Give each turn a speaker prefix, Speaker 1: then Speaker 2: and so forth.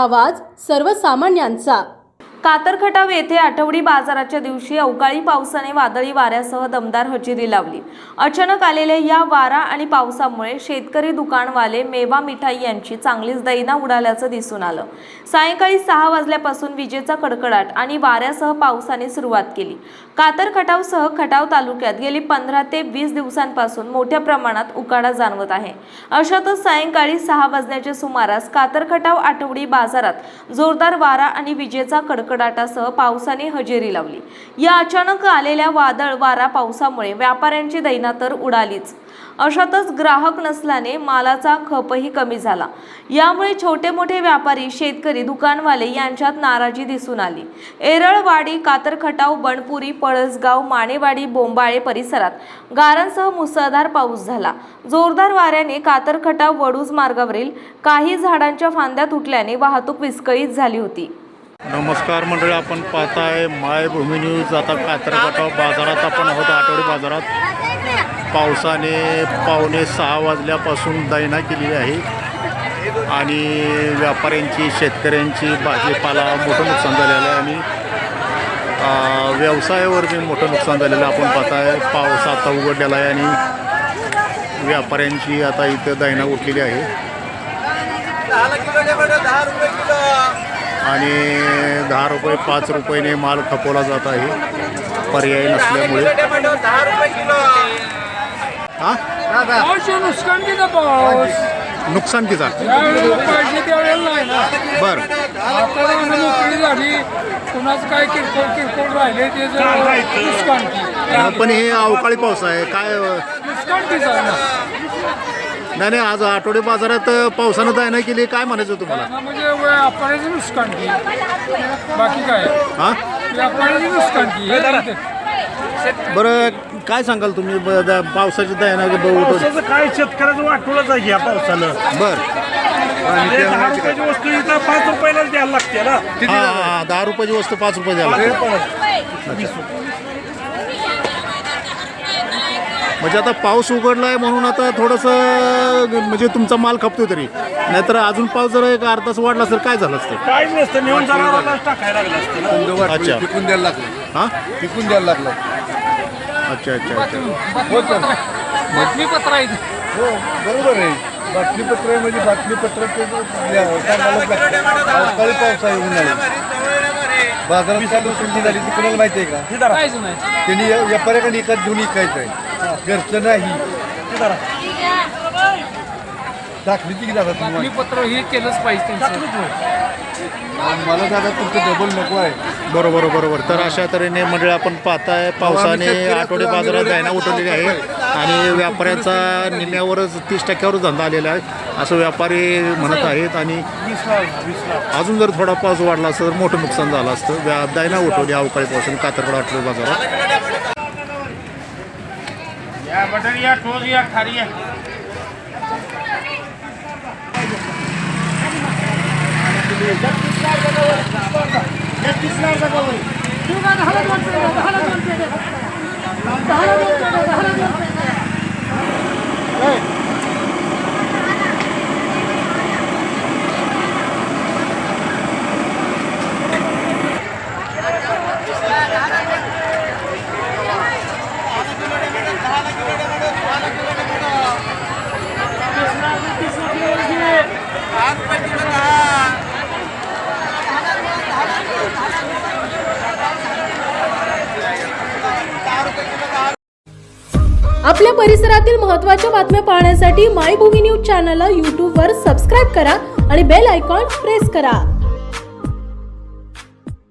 Speaker 1: आवाज सर्वसामान्यांचा।
Speaker 2: कातर खटाव येथे आठवडी बाजाराच्या दिवशी अवकाळी पावसाने वादळी वाऱ्यासह दमदार हजेरी लावली। अचानक आलेल्या या वारा आणि पावसामुळे शेतकरी, दुकानवाले, मेवा मिठाई यांची चांगलीच दैना उडाल्याचं दिसून आलं। सायंकाळी 6 वाजल्यापासून विजेचा कडकडाट आणि वाऱ्यासह पावसाने सुरुवात केली। कातर खटावसह खटाव तालुक्यात गेली 15 ते 20 दिवसांपासून मोठ्या प्रमाणात उकाडा जाणवत आहे। अशातच सायंकाळी 6 वाजण्याच्या सुमारास कातर खटाव आठवडी बाजारात जोरदार वारा आणि विजेचा कडकडाटासह पावसाने हजेरी लावली। या अचानक आलेल्या वादळ वारा पावसामुळे व्यापाऱ्यांची दैना तर उडालीच। अशातच ग्राहक नसल्याने मालाचा खपही कमी झाला। यामुळे छोटे मोठे व्यापारी, शेतकरी, दुकानवाले यांच्यात नाराजी दिसून आली। एरळवाडी, कातर खटाव, बनपुरी, पळसगाव, मानेवाडी, बोंबाळे परिसरात गारांसह मुसळधार पाऊस झाला। जोरदार वाऱ्याने कातर खटाव वडूज मार्गावरील काही झाडांच्या फांद्या तुटल्याने वाहतूक विस्कळीत झाली होती।
Speaker 3: नमस्कार मंडळी, आपण पाहताय मायभूमी न्यूज। आता कातर खटाव बाजारात आपण आहोत। आठवडी बाजारात पावसाने 5:45 वाजल्यापासून दैना केलेली आहे आणि व्यापाऱ्यांची, शेतकऱ्यांची, भाजीपाला मोठं नुकसान झालेलं आहे आणि व्यवसायावर बी मोठं नुकसान झालेलं आहे। आपण पाहताय पाऊस आता उघडलेला आहे आणि व्यापाऱ्यांची आता इथं दैना उठलेली आहे आणि 10 रुपये 5 रुपयाने माल खपवला जात आहे पर्याय नसल्यामुळे। हां,
Speaker 4: नुकसान किती पाऊस,
Speaker 3: नुकसान किती
Speaker 4: पाहिजे त्यावेळेला नाही ना।
Speaker 3: बरं,
Speaker 4: आता नोकरी झाली, कुणाच काय किरकोळ राहिले ते नुकसान
Speaker 3: पण हे अवकाळी पाऊस आहे काय
Speaker 4: नुकसान किती आहे ना।
Speaker 3: नाही नाही, आज आठवडी बाजारात पावसानं दैना केली, काय म्हणायचं तुम्हाला?
Speaker 4: म्हणजे व्यापाऱ्याचं नुकसान की बाकी काय?
Speaker 3: हां,
Speaker 4: व्यापाऱ्याचं नुकसान की हे।
Speaker 3: बरं, काय सांगाल तुम्ही पावसाची दैना
Speaker 5: पावसाचं काय शेतकऱ्याचं वाटोळंच आहे या पावसानं।
Speaker 3: बरं,
Speaker 5: आणि 10 रुपयाची वस्तू इथं 5 रुपयाला द्यायला लागते ना।
Speaker 3: हां, 10 रुपयाची वस्तू 5 रुपये द्यायला म्हणजे आता पाऊस उघडला आहे म्हणून आता थोडंसं म्हणजे तुमचा माल खपतो तरी, नाहीतर अजून पाऊस जर एक अर्धा तास वाढला तर काय झालं असतं?
Speaker 5: काय नसतं, नेऊन जनावरांना टाकायला लागलं असतं।
Speaker 3: अच्छा,
Speaker 6: पिकून द्यायला लागलं।
Speaker 3: हां,
Speaker 6: पिकून द्यायला लागलं।
Speaker 3: अच्छा अच्छा अच्छा,
Speaker 4: बातमीपत्र आहे।
Speaker 6: हो, बरोबर आहे। बातमीपत्र म्हणजे बातमीपत्र अवकाळी पाऊस आहे, उन्हाळी बाजारात काय नुकसान झाली ती कोणाला माहिती आहे का?
Speaker 4: काहीच नाही।
Speaker 6: त्यांनी व्यापाऱ्याकडे एकाच घेऊन विकायचं आहे, घरचं नाही। दाखली ती जातात तुम्हाला,
Speaker 4: बातमीपत्र हे केलंच पाहिजे त्यांचं।
Speaker 6: मला दादा तुमचं डबल नको आहे।
Speaker 3: बरोबर बरोबर। तर अशा तऱ्हेने मंडळी आपण पाहताय पावसाने आठवडे बाजारात दैना उठवलेली आहे आणि व्यापाऱ्यांचा निम्म्यावरच 30% धंदा आलेला आहे असं व्यापारी म्हणत आहेत आणि अजून जर थोडा पाऊस वाढला असता तर मोठं नुकसान झालं असतं। दैना उठवली अवकाळी पावसाने कातर खटाव आठवडी बाजारात।
Speaker 5: या बटर या ठोस या खारी या।
Speaker 1: आपल्या परिसरातील महत्त्वाच्या बातम्या पाहण्यासाठी मायभूमी न्यूज चॅनलला YouTube वर सबस्क्राईब करा आणि बेल आयकॉन प्रेस करा।